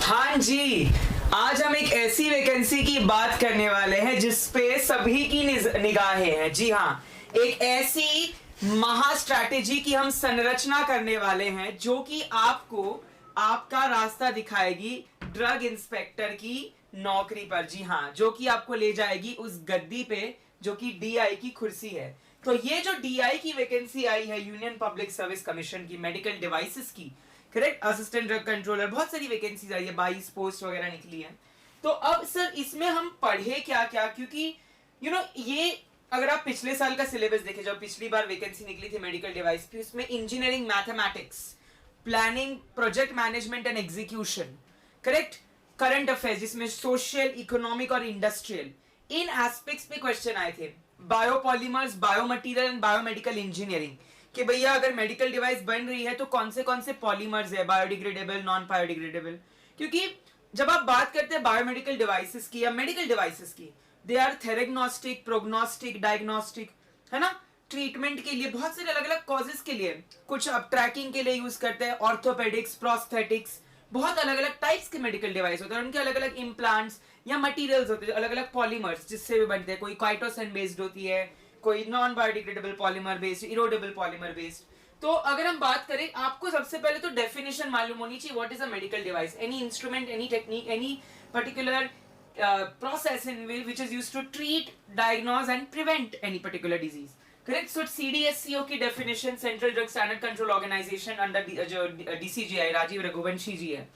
हाँ जी, आज हम एक ऐसी वैकेंसी की बात करने वाले हैं जिस पे सभी की निगाहें हैं। जी हाँ, एक ऐसी महा स्ट्रैटेजी की हम संरचना करने वाले हैं जो कि आपको आपका रास्ता दिखाएगी ड्रग इंस्पेक्टर की नौकरी पर। जी हाँ, जो कि आपको ले जाएगी उस गद्दी पे जो कि डीआई की कुर्सी है। तो ये जो डीआई की वैकेंसी आई है, यूनियन पब्लिक सर्विस कमीशन की, मेडिकल डिवाइसेस की, करेक्ट, असिस्टेंट ड्रग कंट्रोलर, बहुत सारी वैकेंसीज आई है, 22 पोस्ट वगैरह निकली है। तो अब सर इसमें हम पढ़े क्या क्या, क्योंकि ये अगर आप पिछले साल का सिलेबस देखें, जब पिछली बार वैकेंसी निकली थी मेडिकल डिवाइस की, उसमें engineering, mathematics, planning, project management and execution, correct, current affairs जिसमें सोशल, इकोनॉमिक और इंडस्ट्रियल, इन एस्पेक्ट्स पे क्वेश्चन आए थे। Biopolymers, biomaterial and biomedical engineering, कि भैया अगर मेडिकल डिवाइस बन रही है तो कौन से पॉलीमर्स है, बायोडिग्रेडेबल, नॉन बायोडिग्रेडेबल। क्योंकि जब आप बात करते हैं बायोमेडिकल डिवाइसेस की या मेडिकल डिवाइसेस की, दे आर थेरेग्नोस्टिक, प्रोग्नोस्टिक, डायग्नोस्टिक, है ना, ट्रीटमेंट के लिए, बहुत सारे अलग अलग कॉजेस के लिए, कुछ अब ट्रैकिंग के लिए यूज करते हैं, ऑर्थोपेडिक्स, प्रोस्थेटिक्स, बहुत अलग अलग टाइप्स के मेडिकल डिवाइस होते हैं, उनके अलग अलग इम्प्लांट्स या मटेरियल्स होते हैं, अलग अलग पॉलीमर्स जिससे भी बनते हैं। कोई काइटोसन बेस्ड होती है, कोई non biodegradable polymer based, erodable polymer based. तो अगर हम बात करें, आपको सबसे पहले तो डेफिनेशन मालूम होनी चाहिए, what is a medical device, any instrument, any technique, any particular process in which is used to treat, diagnose and prevent any particular disease. Correct? So CDSCO की definition, Central Drug Standard Control Organization under जो DCGI Rajiv Raghuvanshi जी है,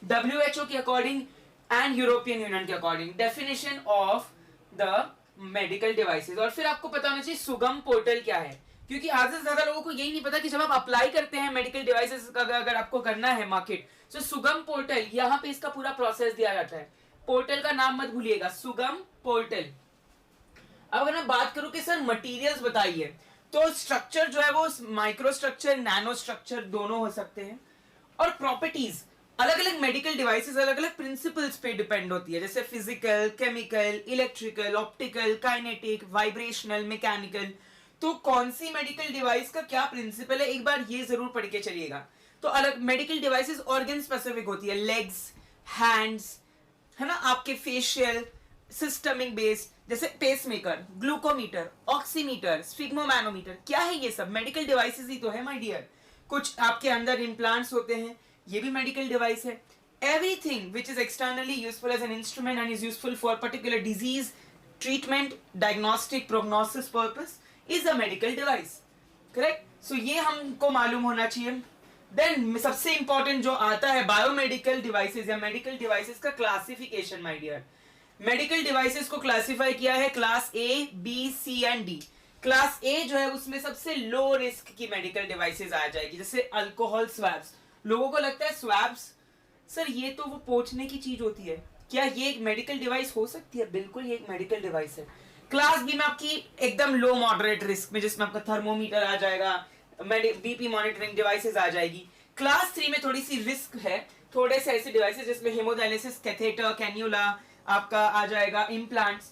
WHO के according and European union के according definition of the medical devices. और फिर आपको पता होना चाहिए सुगम पोर्टल क्या है, क्योंकि आधे से ज्यादा लोगों को यही नहीं पता कि जब आप अप्लाई करते हैं मेडिकल डिवाइसेस का, अगर आपको करना है मार्केट, तो सुगम पोर्टल, यहाँ पे इसका पूरा प्रोसेस दिया जाता है। पोर्टल का नाम मत भूलिएगा, सुगम पोर्टल। अब अगर मैं बात करूं कि सर मटेरियल्स बताइए, तो स्ट्रक्चर जो है वो माइक्रो स्ट्रक्चर, नैनो स्ट्रक्चर दोनों हो सकते हैं। और प्रॉपर्टीज, अलग अलग मेडिकल डिवाइसेस अलग अलग प्रिंसिपल्स पे डिपेंड होती है, जैसे physical, chemical, electrical, optical, kinetic, vibrational, mechanical. तो कौन सी मेडिकल डिवाइस का क्या प्रिंसिपल है, एक बार ये जरूर पढ़ के चलिएगा। तो अलग मेडिकल डिवाइसेस ऑर्गन स्पेसिफिक होती है, लेग्स, हैंड्स, है ना, आपके फेशियल, सिस्टमिक बेस्ड, जैसे पेसमेकर, ग्लूकोमीटर, ऑक्सीमीटर, स्फिग्मोमैनोमीटर, क्या है ये सब मेडिकल डिवाइसेस ही तो है माय डियर। कुछ आपके अंदर इम्प्लांट्स होते हैं, ये भी मेडिकल डिवाइस है। Everything which is externally useful as an instrument and is useful for particular disease treatment, diagnostic, prognosis purpose is a medical device. Correct? So ये हमको मालूम होना चाहिए। देन सबसे इंपॉर्टेंट जो आता है बायोमेडिकल डिवाइसेस या मेडिकल डिवाइसेस का classification my dear. Medical devices को क्लासिफाई किया है class A, B, C and D. Class A जो है उसमें सबसे लो रिस्क की मेडिकल डिवाइसेस आ जाएगी, जैसे अल्कोहल स्वैब्स। लोगों को लगता है स्वैब्स सर ये तो वो पोंछने की चीज होती है, क्या ये एक मेडिकल डिवाइस हो सकती है? बिल्कुल, ये एक मेडिकल डिवाइस है। क्लास बी में आपकी एकदम लो मॉडरेट रिस्क में, जिसमें आपका थर्मोमीटर आ जाएगा, बीपी मॉनिटरिंग डिवाइसेस आ जाएगी। क्लास 3 में थोड़ी सी रिस्क है, थोड़े से ऐसे डिवाइसेस जिसमें हेमोडायलिसिस, कैथेटर, कैन्यूला आपका आ जाएगा, इम्प्लांट्स।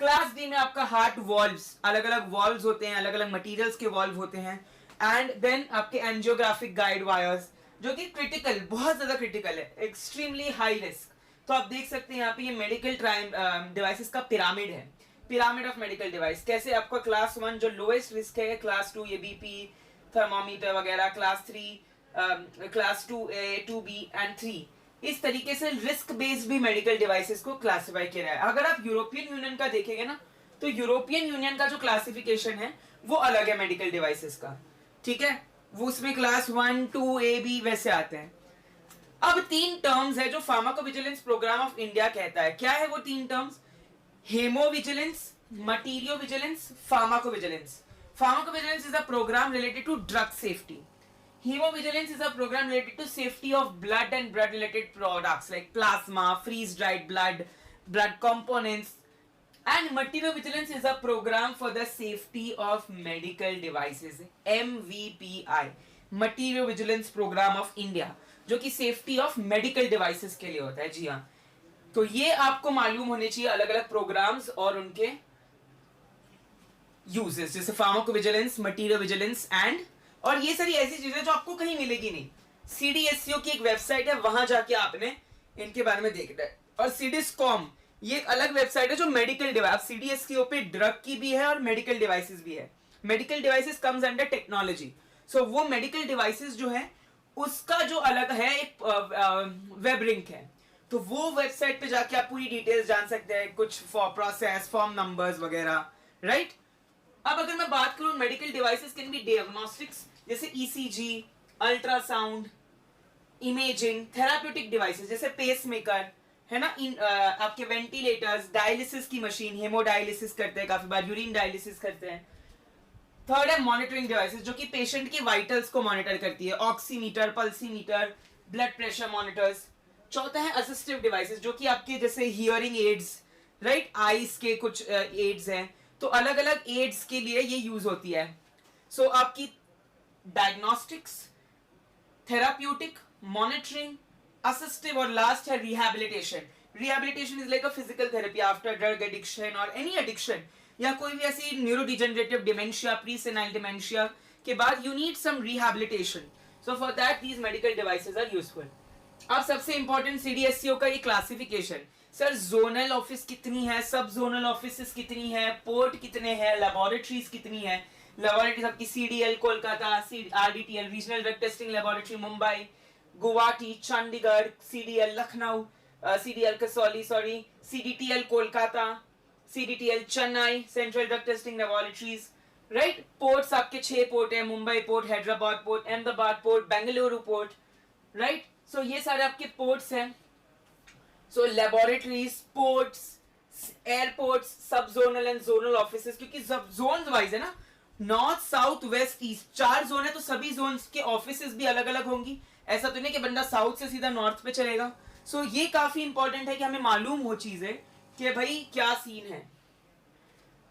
क्लास डी में आपका हार्ट वॉल्व्स, अलग अलग वॉल्व्स होते हैं, अलग अलग मटेरियल्स के वॉल्व होते हैं। एंड देन आपके एंजियोग्राफिक गाइड वायर्स, जो कि क्रिटिकल, बहुत ज्यादा क्रिटिकल है, एक्सट्रीमली हाई रिस्क। तो आप देख सकते हैं यहाँ पे ये मेडिकल डिवाइसेस का पिरामिड है, पिरामिड ऑफ मेडिकल डिवाइस। कैसे आपका क्लास 1 जो लोएस्ट रिस्क है, क्लास 2 ये बीपी, थर्मोमीटर वगैरह, class 3, class 2A, 2B and 3, इस तरीके से रिस्क बेस्ड भी मेडिकल डिवाइसेस को क्लासिफाई किया है। अगर आप यूरोपियन यूनियन का देखेंगे ना, तो यूरोपियन यूनियन का जो क्लासिफिकेशन है वो अलग है मेडिकल डिवाइसेस का, ठीक है, वो उसमें क्लास 1, 2, A, B वैसे आते हैं। अब 3 टर्म्स है जो फार्माकोविजिलेंस प्रोग्राम ऑफ इंडिया कहता है। क्या है वो 3 terms? Haemovigilance, materiovigilance, pharmacovigilance. Pharmacovigilance is a program related to drug safety. Hemovigilance is a program related to safety of blood and blood related products like plasma, freeze dried blood, blood components. And Materiovigilance is a program for the safety of medical devices, MVPI, Materiovigilance Program of India, जो कि safety of medical devices के लिए होता है। जी हाँ, तो ये आपको मालूम होने चाहिए अलग अलग प्रोग्राम्स और उनके यूजेस, जैसे फार्माकोविजिलेंस, मटीरियोविजिलेंस एंड, और ये सारी ऐसी चीजें जो आपको कहीं मिलेगी नहीं। सीडीएससीओ की एक वेबसाइट है, वहां जाके आपने इनके बारे में देखना है। और सीडिस्कॉम ये एक अलग वेबसाइट है जो मेडिकल डिवाइस, सीडीएससीओ पे ड्रग की भी है और मेडिकल डिवाइसेस भी है। Medical devices comes under technology, so वो मेडिकल डिवाइसेस जो है उसका जो अलग है एक वेब लिंक है, तो वो वेबसाइट पे जाके आप पूरी डिटेल्स जान सकते हैं, कुछ प्रोसेस, फॉर्म नंबर्स वगैरह, राइट। अब अगर मैं बात करूं medical devices can be diagnostics, जैसे ECG, ultrasound, imaging, therapeutic devices जैसे पेसमेकर है ना, आपके वेंटिलेटर्स, डायलिसिस की मशीन, हेमोडायलिसिस करते हैं काफी बार, यूरिन डायलिसिस करते हैं। थर्ड है मॉनिटरिंग डिवाइसेस जो कि पेशेंट के वाइटल्स को मॉनिटर करती है, ऑक्सीमीटर, पल्सीमीटर, ब्लड प्रेशर मॉनिटर्स। चौथा है असिस्टिव डिवाइसेस जो कि आपके जैसे हियरिंग एड्स, राइट, आईज के कुछ एड्स हैं, तो अलग अलग एड्स के लिए ये यूज होती है। सो आपकी डायग्नोस्टिक्स, थेराप्यूटिक, मॉनिटरिंग, असिस्टिव और लास्ट है rehabilitation. Rehabilitation is like a physical therapy after drug addiction और एनी एडिक्शन, या कोई भी ऐसी न्यूरोडिजेनरेटिव डिमेंशिया, प्री-सेनाइल डिमेंशिया के बाद you need some rehabilitation, so for that these medical devices are useful. अब सबसे इंपॉर्टेंट सीडीएससीओ का ये क्लासिफिकेशन, सर जोनल ऑफिस कितनी है, सब जोनल ऑफिस कितनी है, पोर्ट कितने हैं, लेबोरेटरीज कितनी है। लेबोरेटरीज आपकी CDL Kolkata, RDTL regional drug testing laboratory Mumbai, Guwahati, Chandigarh, CDL Lucknow, CDL Kasauli, sorry, CDTL Kolkata, CDTL Chennai, central drug testing laboratories, right. Ports आपके 6 पोर्ट है, Mumbai port, Hyderabad port, Ahmedabad port, Bengaluru port, right. So ये सारे आपके पोर्ट्स हैं। सो लेबोरेटरीज, पोर्ट्स, एयरपोर्ट्स, सब जोनल एंड जोनल ऑफिसेस, क्योंकि सब zone wise है ना, north, south, west, east, 4 zone है, तो सभी जोन्स के ऑफिसेस भी अलग अलग होंगी। ऐसा तो नहीं कि बंदा साउथ से सीधा नॉर्थ पे चलेगा। सो ये काफी इंपॉर्टेंट है कि हमें मालूम हो चीजें कि भाई क्या सीन है।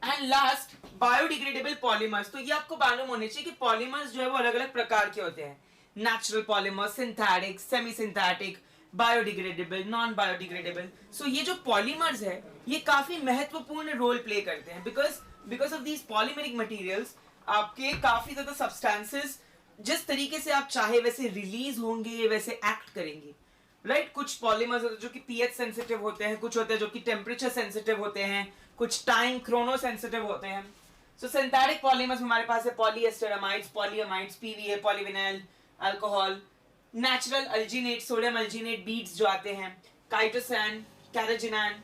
एंड लास्ट, बायोडिग्रेडेबल पॉलीमर्स, तो ये आपको मालूम होने चाहिए कि पॉलीमर्स जो है वो अलग अलग प्रकार के होते हैं, natural polymer, synthetic, semi synthetic, biodegradable, non biodegradable. So ये जो पॉलीमर्स है ये काफी महत्वपूर्ण रोल प्ले करते हैं, because of these polymeric materials आपके काफी ज्यादा सब्सटेंसेस जिस तरीके से आप चाहे वैसे रिलीज होंगे, वैसे एक्ट करेंगे, राइट। कुछ पॉलीमर्स होते हैं जो कि पीएच सेंसिटिव होते हैं, कुछ होते हैं जो कि टेम्परेचर सेंसिटिव होते हैं, कुछ टाइम क्रोनो सेंसिटिव होते हैं। सो सिंथेटिक पॉलीमर्स हमारे पास है polyester amides, polyamides, PVA, polyvinyl alcohol, natural alginate, sodium alginate beads जो आते हैं, काइटोसैन, कैराजिनान।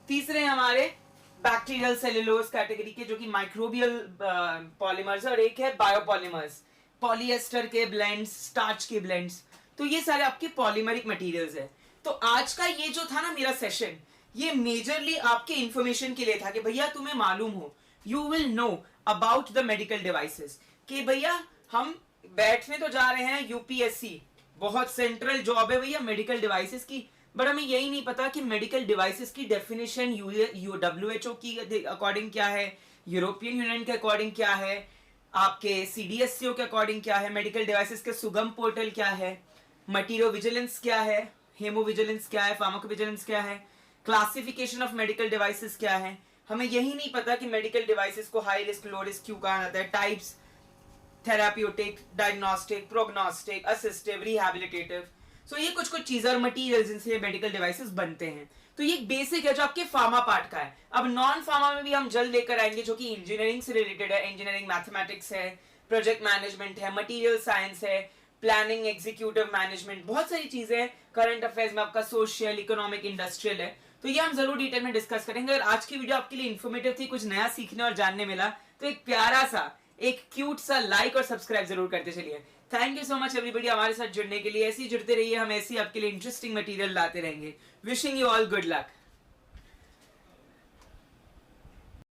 तीसरे हमारे बैक्टीरियल सेलुलोज कैटेगरी के जो कि माइक्रोबियल पॉलीमर्स, और एक है बायोपॉलीमर्स, पॉलीएस्टर के ब्लेंड्स, स्टार्च के ब्लेंड्स। तो ये सारे आपके पॉलीमरिक मटेरियल्स है। तो आज का ये जो था ना मेरा सेशन, ये मेजरली आपके इंफॉर्मेशन के लिए था कि भैया तुम्हें मालूम हो, you will know about the medical devices, कि भैया हम बैठने तो जा रहे हैं यूपीएससी, बहुत सेंट्रल जॉब है भैया मेडिकल डिवाइसेस की, बट हमें यही नहीं पता कि मेडिकल डिवाइसेस की डेफिनेशन WHO की अकॉर्डिंग क्या है, यूरोपियन यूनियन के अकॉर्डिंग क्या है, आपके सीडीएससीओ के अकॉर्डिंग क्या है, मेडिकल डिवाइसेस के सुगम पोर्टल क्या है, मटीरियो विजिलेंस क्या है, हेमो विजिलेंस क्या है, फार्माकोविजिलेंस क्या है, क्लासिफिकेशन ऑफ मेडिकल डिवाइसेस क्या है। हमें यही नहीं पता कि मेडिकल डिवाइसेस को हाई रिस्क, लो रिस्क क्यों कहा जाता है, types, therapeutic, diagnostic, prognostic, assistive, rehabilitative. So ये कुछ चीजें और मटेरियल्स जिनसे मेडिकल डिवाइसेस बनते हैं। तो ये बेसिक है जो आपके फार्मा पार्ट का है। अब नॉन फार्मा में भी हम जल्द लेकर आएंगे जो कि इंजीनियरिंग से रिलेटेड है, इंजीनियरिंग मैथमेटिक्स है, प्रोजेक्ट मैनेजमेंट है, मटेरियल साइंस है, प्लानिंग, एग्जीक्यूटिव मैनेजमेंट, बहुत सारी चीजें हैं। करंट अफेयर्स में आपका सोशल, इकोनॉमिक, इंडस्ट्रियल है। तो ये हम जरूर डिटेल में डिस्कस करेंगे। अगर आज की वीडियो आपके लिए इन्फॉर्मेटिव थी, कुछ नया सीखने और जानने मिला, तो एक प्यारा सा, एक क्यूट सा लाइक और सब्सक्राइब जरूर करते चलिए। Thank you so much everybody हमारे साथ जुड़ने के लिए। ऐसे ही जुड़ते रहिए, हम ऐसे ही आपके लिए इंटरेस्टिंग मटेरियल लाते रहेंगे। Wishing you all good luck.